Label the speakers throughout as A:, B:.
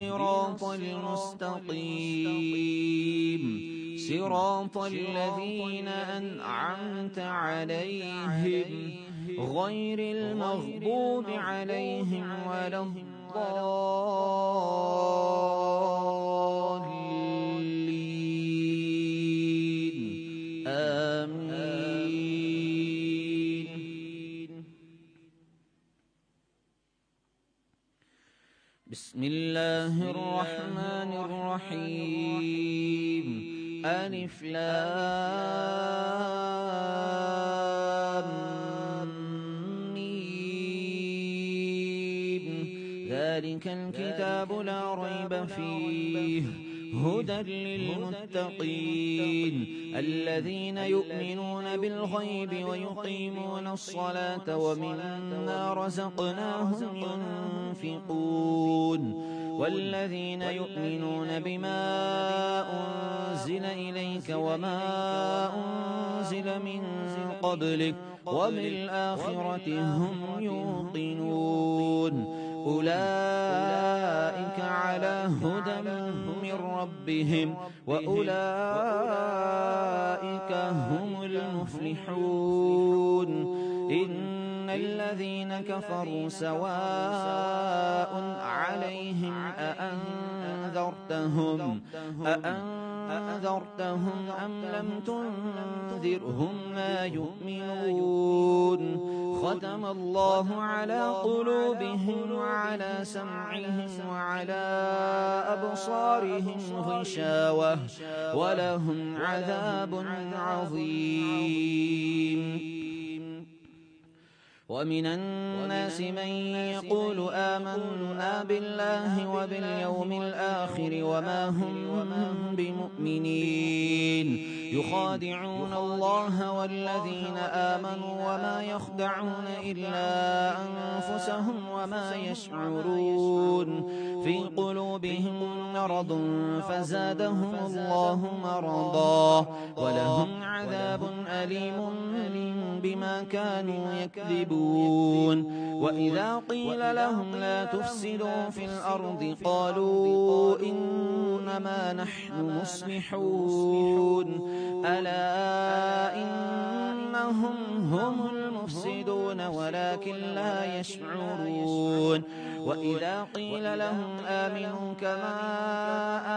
A: الصراط المستقيم صراط الذين أنعمت عليهم غير المغضوب عليهم ولا الضالين آمين. بسم الله الرحمن الرحيم. ألف لام ميم. ذلك الكتاب لا ريب فيه هدى للمتقين الذين يؤمنون بالغيب ويقيمون الصلاة ومما رزقناهم ينفقون والذين يؤمنون بما أنزل إليك وما أنزل من قبلك وبالآخرة هم يوقنون أولئك على هدى من ربهم وأولئك هم المفلحون. إن الذين كفروا سواء عليهم أأنذرتهم أم لم تنذرهم لا يؤمنون. ختم الله على قلوبهم وعلى سمعهم وعلى أبصارهم غشاوة ولهم عذاب عظيم. ومن الناس من يقول آمنا بالله وباليوم الآخر وما هم بمؤمنين يخادعون الله والذين آمنوا وما يخدعون إلا أنفسهم وما يشعرون. في قلوبهم مرض فزادهم الله مرضا ولهم عذاب أليم بما كانوا يكذبون. وإذا قيل لهم لا تفسدوا في الأرض قالوا إنما نحن مصلحون ألا إنهم هم المفسدون ولكن لا يشعرون. وإذا قيل لهم آمنوا كما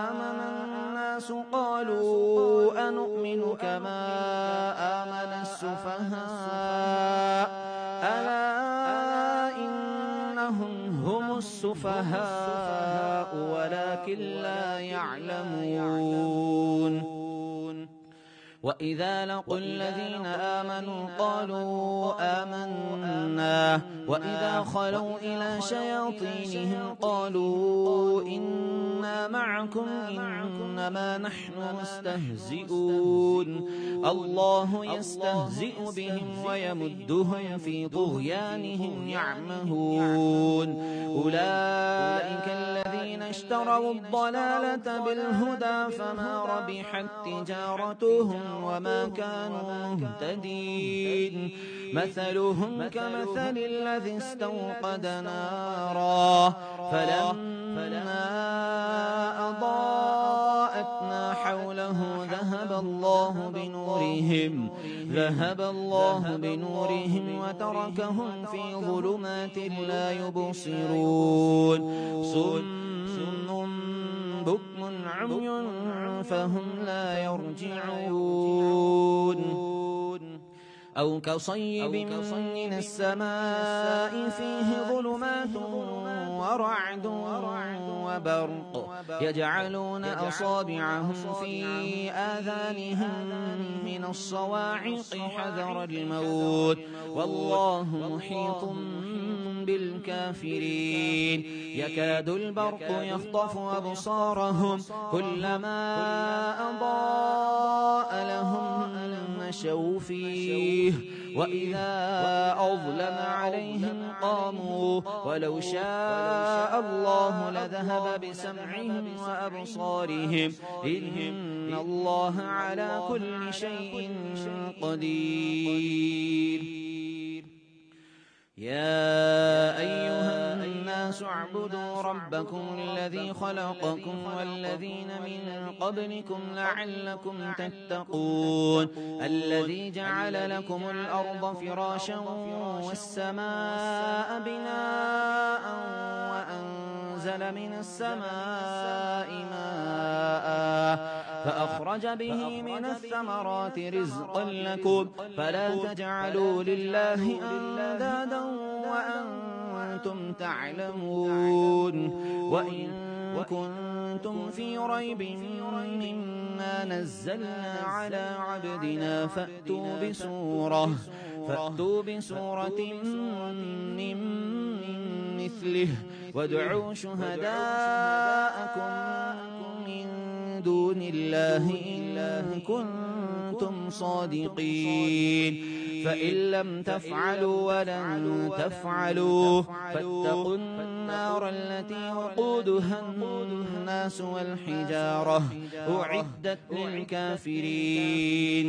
A: آمن الناس قالوا أنؤمن كما آمن السفهاء ألا إنهم هم السفهاء ولكن لا يعلمون. وإذا لقوا الذين آمنوا قالوا آمنا وإذا خلوا إلى شياطينهم قالوا إنا معكم إنما نحن مستهزئون. الله يستهزئ بهم ويمدهم في طغيانهم يعمهون. أولئك الذين اشتروا الضلالة بالهدى فما ربحت تجارتهم وما كانوا مهتدين. مثلهم كمثل الذي استوقد نارا فلما أضاءت ما حوله ذهب الله بنورهم وتركهم في ظلمات لا يبصرون. صم بكم عمي فهم لا يرجعون. أو كصيب من السماء فيه ظلمات ورعد وبرق يجعلون أصابعهم في آذانهم من الصواعق حذر الموت والله محيط بالكافرين. يكاد البرق يخطف أبصارهم كلما أضاء لهم مشوا فيه وإذا أظلم عليهم قاموا ولو شاء الله لذهب بسمعهم وأبصارهم إن الله على كل شيء قدير. يا أيها الناس اعبدوا ربكم الذي خلقكم والذين من قبلكم لعلكم تتقون الذي جعل لكم الأرض فراشا والسماء بناء وأنزل من السماء ماء فأخرج به من الثمرات رزقا لكم فلا تجعلوا لله أندادا وأنتم تعلمون وإن كنتم في ريب مما نزلنا على عبدنا فأتوا بسورة من مثله وادعوا شهداءكم من دون الله إن كنتم صادقين فإن لم تفعلوا ولن تفعلوا فاتقوا النار التي وقودها الناس والحجارة أعدت للكافرين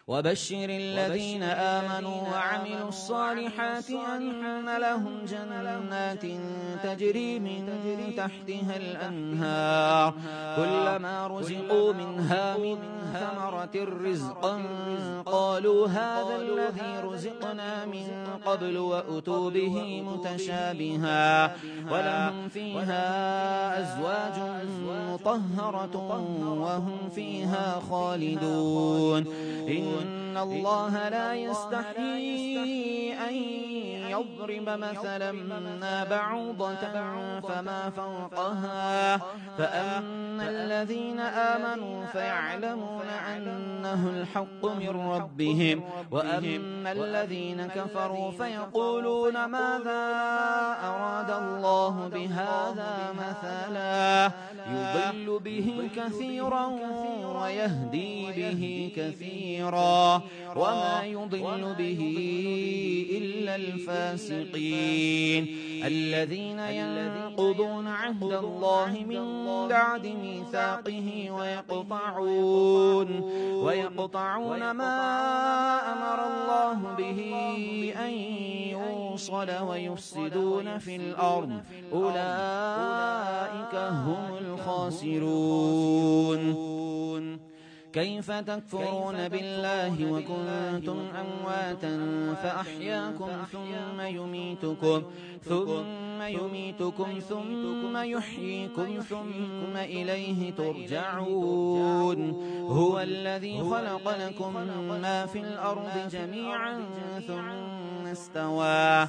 A: وبشر الذين آمنوا وعملوا الصالحات أن لهم جنات تجري من تحتها الأنهار كلما رزقوا منها من ثمرة رزقا قالوا هذا الذي رزقنا من قبل وأتوا به متشابها ولهم فيها أزواج مطهرة وهم فيها خالدون إن الله لا يستحيي أن يضرب مثلا ما بعوضة فما فوقها فأما الذين آمنوا فيعلمون أنه الحق من ربهم وأما الذين كفروا فيقولون ماذا أراد الله بهذا مثلا يضل به كثيرا ويهدي به كثيرا وما يضل به إلا الفاسقين الذين ينقضون عهد الله من بعد ميثاقه ويقطعون ما أمر الله به أن يوصل ويفسدون في الأرض أولئك هم الخاسرون كيف تكفرون بالله وكنتم أمواتا فأحياكم ثم يميتكم ثم يحييكم ثم إليه ترجعون هو الذي خلق لكم ما في الأرض جميعا ثم استوى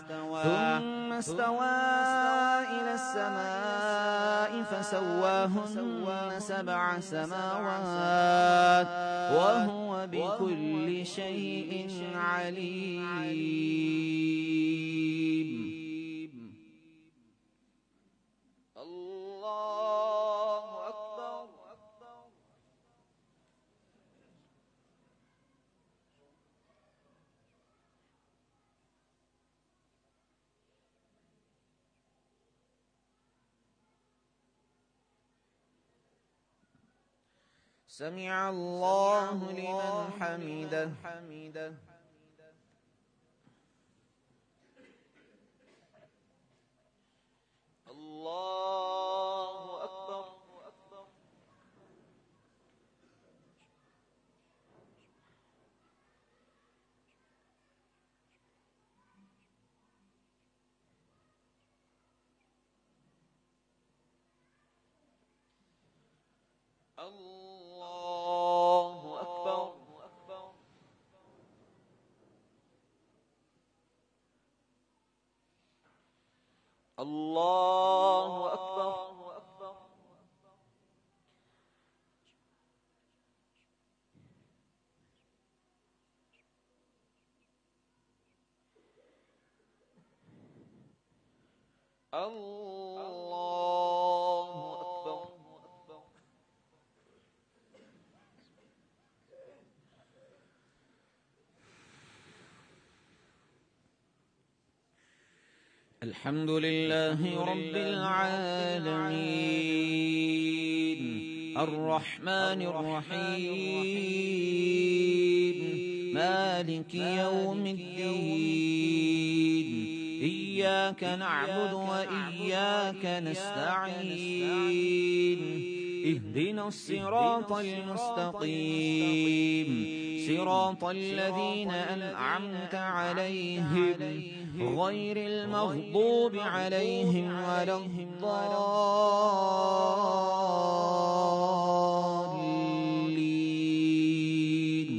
A: إلى السماء فسواهن 7 سماوات وهو بكل شيء عليم الله أكبر سمع الله لمن حمده الله أكبر الله أكبر الله أكبر الله أكبر الحمد لله رب العالمين الرحمن الرحيم مالك يوم الدين إياك نعبد وإياك نستعين اهدنا الصراط المستقيم صراط الذين أنعمت عليهم غير المغضوب عليهم ولا الضالين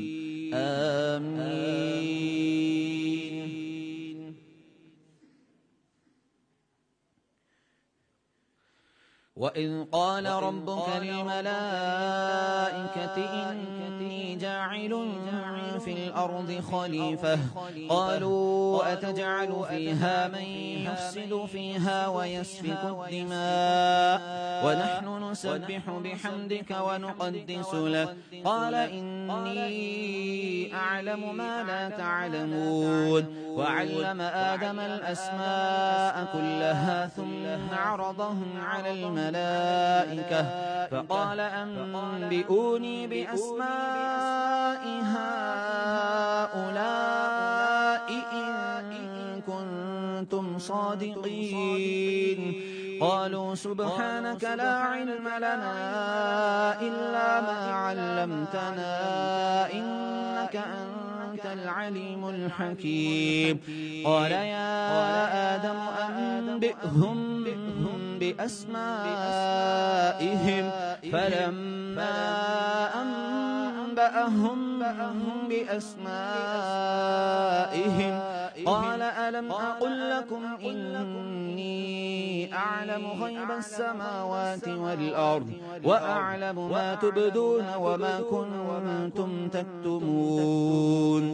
A: آمين. وإذ قال ربك للملائكة إني جاعل في الأرض خليفة قالوا أتجعل فيها من يفسد فيها ويسفك الدماء ونحن نسبح بحمدك ونقدس لك قال إني أعلم ما لا تعلمون وعلم آدم الأسماء كلها ثم عرضهم على الملائكة فقال أنبئوني بأسماء هؤلاء إن كنتم صادقين قالوا سبحانك لا علم لنا إلا ما علمتنا إنك أنت العليم الحكيم قال يا آدم أنبئهم بأسمائهم فلما أنبأهم بأسمائهم قال ألم أقل لكم إني أعلم غيب السماوات والأرض وأعلم ما تبدون وما كنتم تكتمون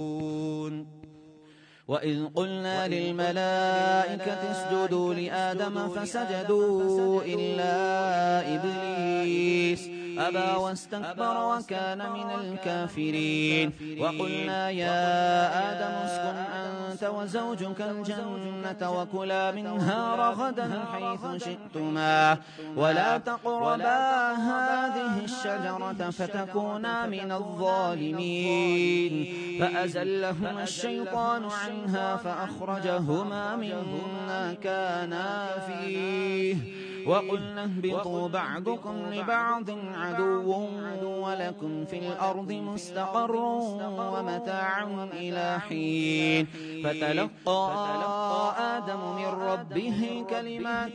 A: وإذ قلنا للملائكة اسجدوا لآدم فسجدوا إلا إبليس أبى واستكبر وكان من الكافرين وقلنا يا آدم اسكن أنت وزوجك الجنة وكلا منها رغدا حيث شئتما ولا تقربا هذه الشجرة فتكونا من الظالمين فأزلهما الشيطان عنها فأخرجهما مما كانا فيه وقلنا اهبطوا بعضكم لبعض عدو ولكم في الأرض مستقر ومتاع إلى حين فتلقى آدم من ربه كلمات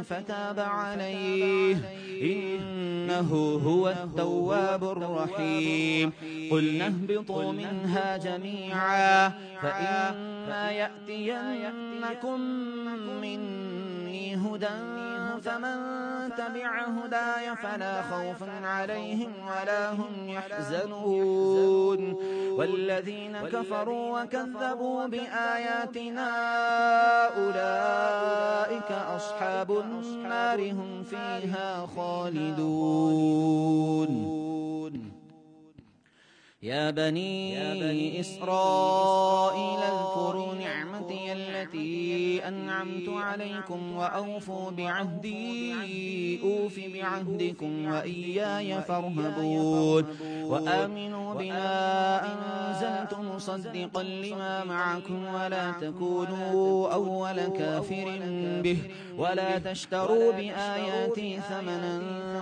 A: فتاب عليه إنه هو التواب الرحيم قلنا اهبطوا منها جميعا فإما يأتينكم مني هدى فمن تبع هداي فلا خوف عليهم ولا هم يحزنون والذين كفروا وكذبوا بآياتنا أولئك أصحاب النار هم فيها خالدون يا بني إسرائيل اذكروا نعمتي التي أنعمت عليكم وأوفوا بعهدي أوف بعهدكم وإياي فارهبون وآمنوا بما أنزلت مصدقا لما معكم ولا تكونوا أول كافر به ولا تشتروا بآياتي ثمنا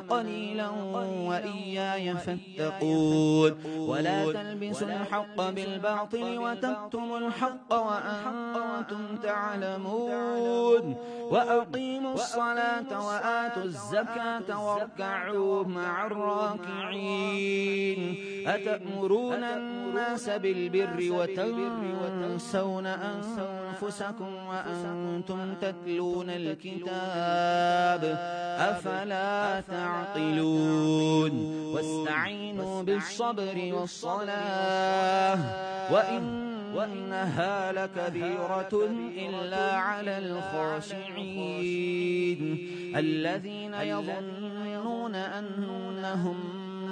A: قليلا وإياي فاتقون ولا تلبسوا الحق بالباطل وتكتموا الحق وأنتم تعلمون وأقيموا الصلاة وآتوا الزكاة واركعوا مع الراكعين أتأمرون الناس بالبر وتنسون أنفسكم وأنتم تتلون الكتاب أفلا تعقلون واستعينوا بالصبر والصلاة وإنها لكبيرة إلا على الخاشعين الذين يظنون أنهم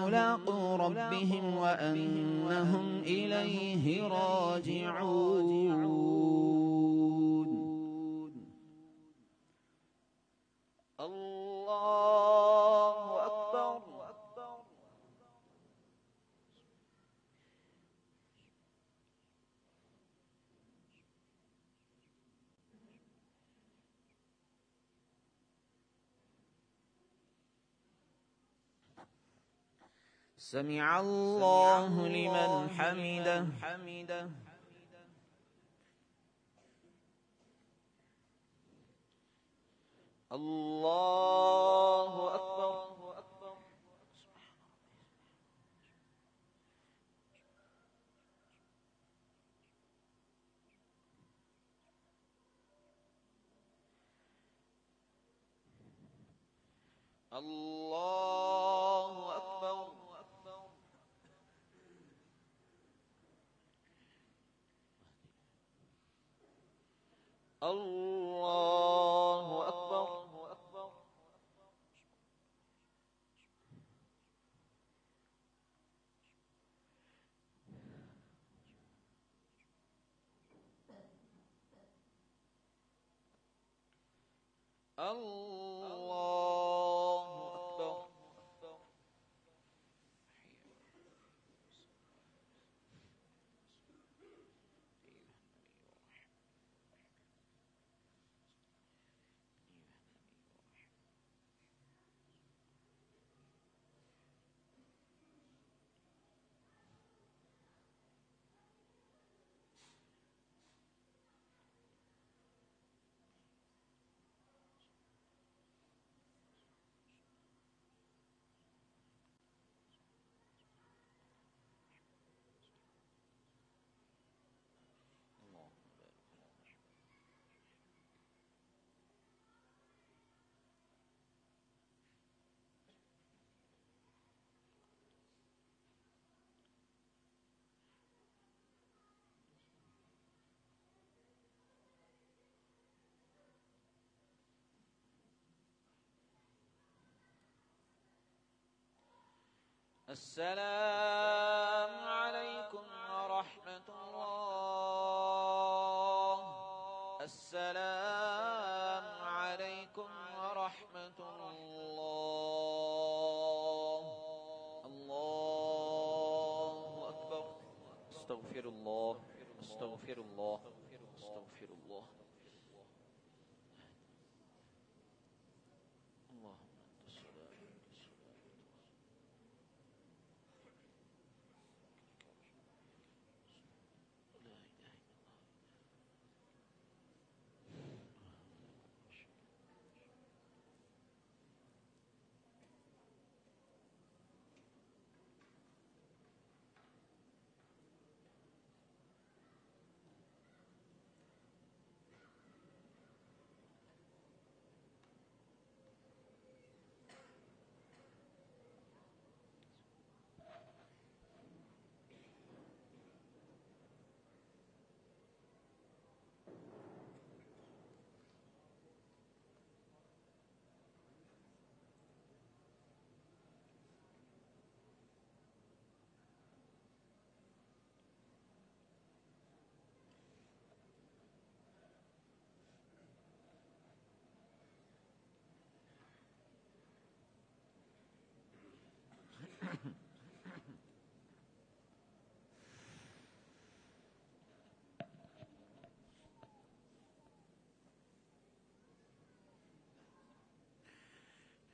A: ملاقو ربهم وأنهم إليه راجعون. الله أكبر. سمع الله لمن حمده. الله أكبر. الله أكبر. الله أكبر. الله أكبر. السلام عليكم ورحمة الله. السلام عليكم ورحمة الله. الله أكبر. استغفر الله. استغفر الله. استغفر الله.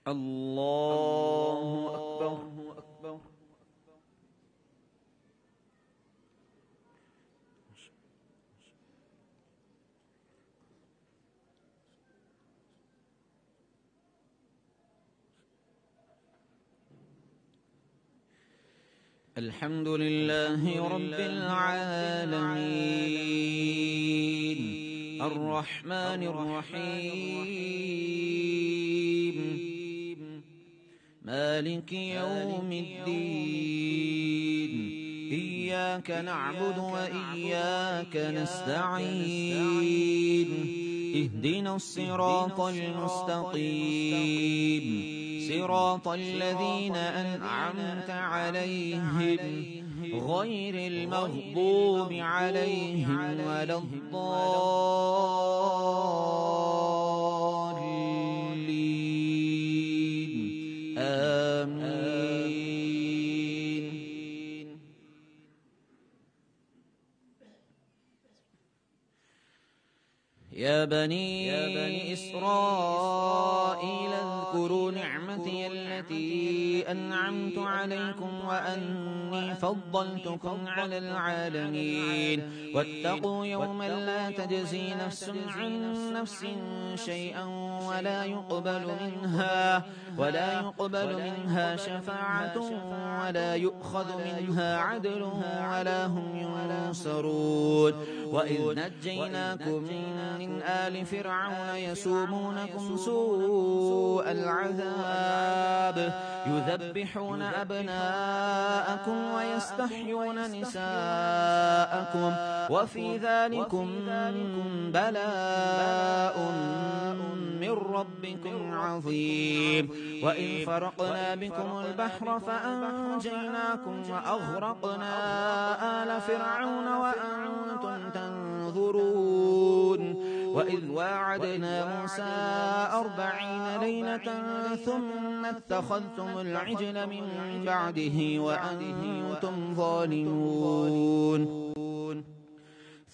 A: الله أكبر. الحمد لله رب العالمين الرحمن الرحيم مالك يوم الدين إياك نعبد وإياك نستعين اهدنا الصراط المستقيم صراط الذين أنعمت عليهم غير المغضوب عليهم ولا الضالين آمين. يا بني إسرائيل اذكروا اذكروا نعمتي التي أنعمت عليكم وأني فضلتكم على العالمين واتقوا يوما لا تجزي نفس عن نفس شيئا ولا يقبل منها شفاعة ولا يؤخذ منها عدل ولا هم ينصرون وإذ نجيناكم من آل فرعون يسومونكم سوء العذاب يذبحون أبناءكم ويستحيون نساءكم وفي ذلكم بلاء من ربكم عظيم وإن فرقنا بكم البحر فأنجيناكم وأغرقنا آل فرعون وأنتم تنظرون وإذ واعدنا موسى 40 ليلة ثم اتخذتم العجل من بعده وأنتم ظالمون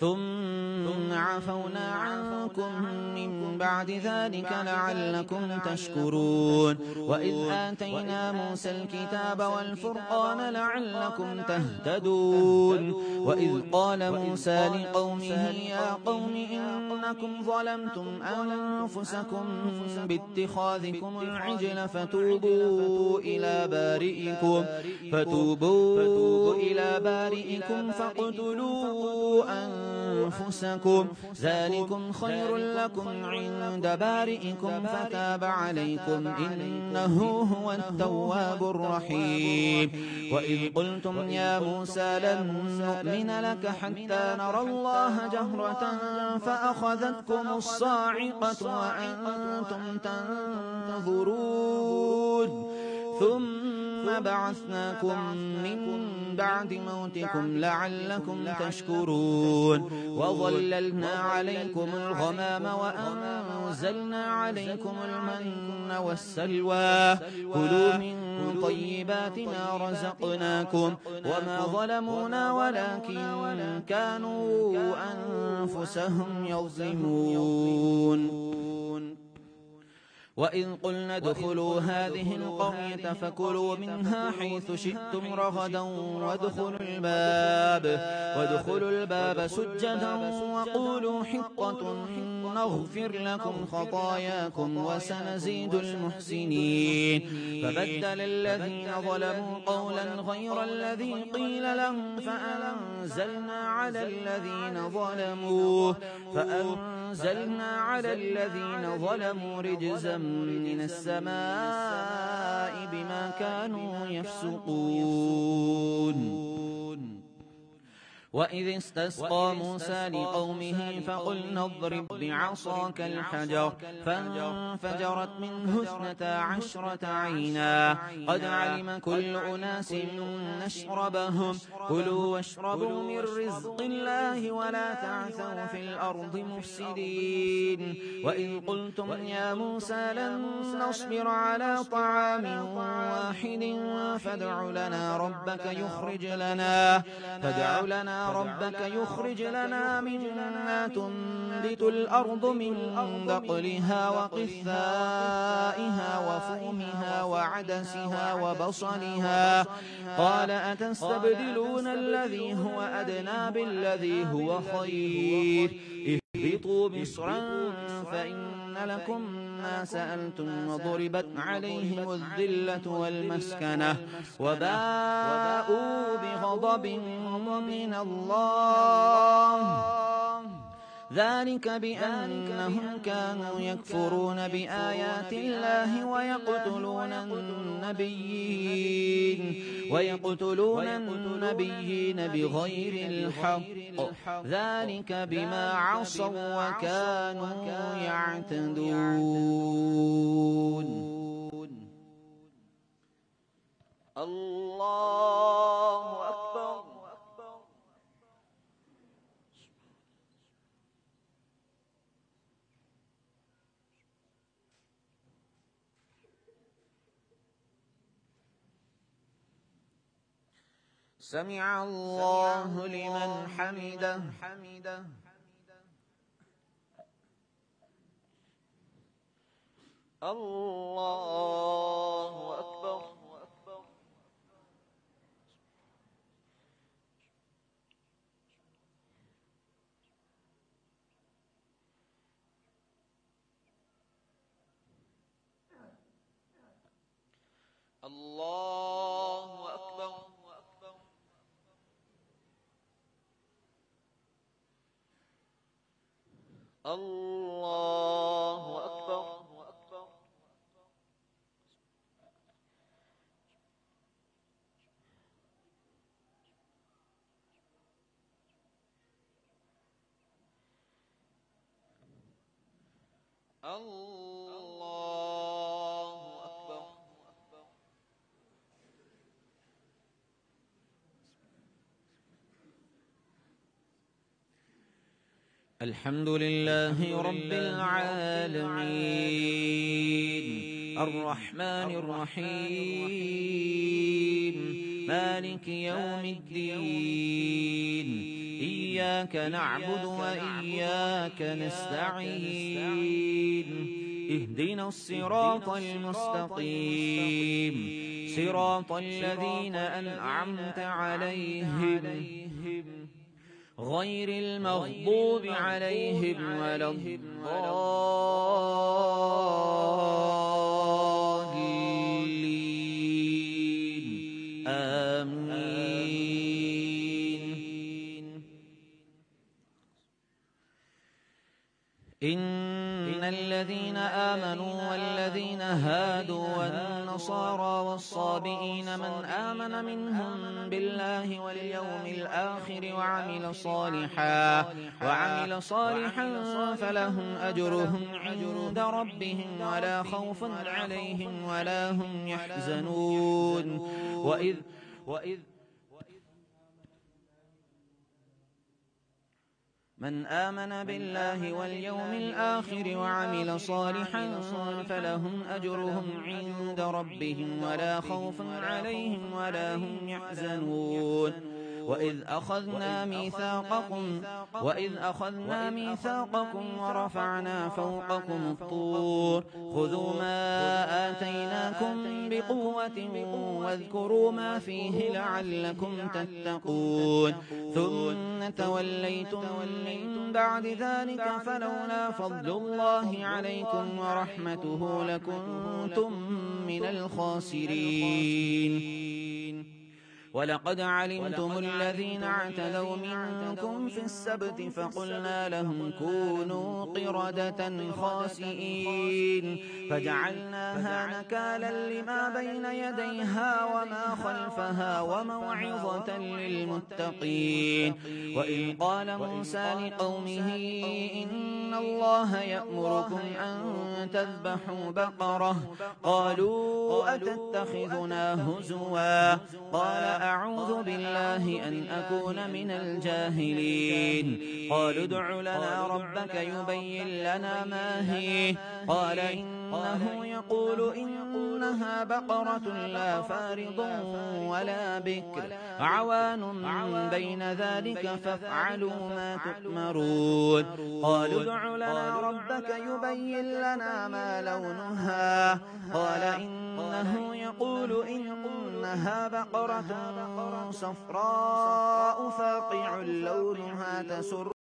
A: ثم عفونا عنكم من بعد ذلك لعلكم تشكرون وإذ آتينا موسى الكتاب والفرقان لعلكم تهتدون وإذ قال موسى لقومه يا قوم إنكم ظلمتم أنفسكم باتخاذكم العجل فتوبوا إلى بارئكم فاقتلوا أنفسكم ذلكم خير لكم عند بارئكم فتاب عليكم إنه هو التواب الرحيم وإذ قلتم يا موسى لن نؤمن لك حتى نرى الله جهرة فأخذتكم الصاعقة وأنتم تنظرون ثم بعثناكم من بعد موتكم لعلكم تشكرون وظللنا عليكم الغمام وأنزلنا عليكم المن والسلوى كلوا من طيبات ما رزقناكم وما ظلمونا ولكن كانوا أنفسهم يظلمون وإذ قلنا ادخلوا هذه القرية فكلوا منها حيث شئتم رغدا وادخلوا الباب سجدا وقولوا حطة نغفر لكم خطاياكم وسنزيد المحسنين فبدل الذين ظلموا قولا غير الذي قيل لهم فأنزلنا على الذين ظلموا رجزا من السماء بما كانوا يفسقون وإذ استسقى موسى لقومه فقلنا اضرب بعصاك الحجر فانفجرت منه 12 عينا قد علم كل أناس مشربهم كلوا واشربوا من رزق الله ولا تعثوا في الأرض مفسدين وإذ قلتم يا موسى لن نصبر على طعام واحد فادع لنا ربك يخرج لنا مما تنبت الأرض من بقلها وقثائها وفومها وعدسها وبصلها قال أتستبدلون الذي هو أدنى بالذي هو خير اهبطوا مصرا فإن لكم ما سألتم وضربت عليهم الذلة والمسكنة وباءوا بغضب من الله ذلك بأنهم كانوا يكفرون بآيات الله ويقتلون النبيين بغير الحق ذلك بما عصوا وكانوا يعتدون الله أكبر سمع الله لمن حمده
B: الله أكبر. الله أكبر. الله أكبر. الله أكبر.
A: الحمد لله رب العالمين الرحمن الرحيم مالك يوم الدين إياك نعبد وإياك نستعين اهدنا الصراط المستقيم صراط الذين أنعمت عليهم غير المغضوب عليهم ولا الضالين آمين. إن الذين آمنوا والذين هادوا والنصارى والصابئين من آمن منهم بالله واليوم الآخر وعمل صالحا فلهم أجرهم عند ربهم ولا خوف عليهم ولا هم يحزنون. من آمن بالله واليوم الآخر وعمل صالحا فلهم أجرهم عند ربهم ولا خوف عليهم ولا هم يحزنون. وإذ أخذنا ميثاقكم ورفعنا فوقكم الطور خذوا ما آتيناكم بقوة واذكروا ما فيه لعلكم تتقون ثم توليتم من بعد ذلك فلولا فضل الله عليكم ورحمته لكنتم من الخاسرين. ولقد علمتم الذين اعتدوا منكم في السبت فقلنا لهم كونوا قردة خاسئين فجعلناها نكالا لما بين يديها وما خلفها وموعظة للمتقين. وإذ قال موسى لقومه إن الله يأمركم أن تذبحوا بقرة قالوا أتتخذنا هزوا قال أعوذ بالله أن أكون من الجاهلين. قالوا ادع لنا ربك يبين لنا ما هي قال إنه يقول إنها بقرة لا فارض ولا بكر عوان بين ذلك فافعلوا ما تؤمرون. قالوا ادع لنا ربك يبين لنا ما لونها قال إنه يقول إنها بقرة صفراء فاقع لونها تسر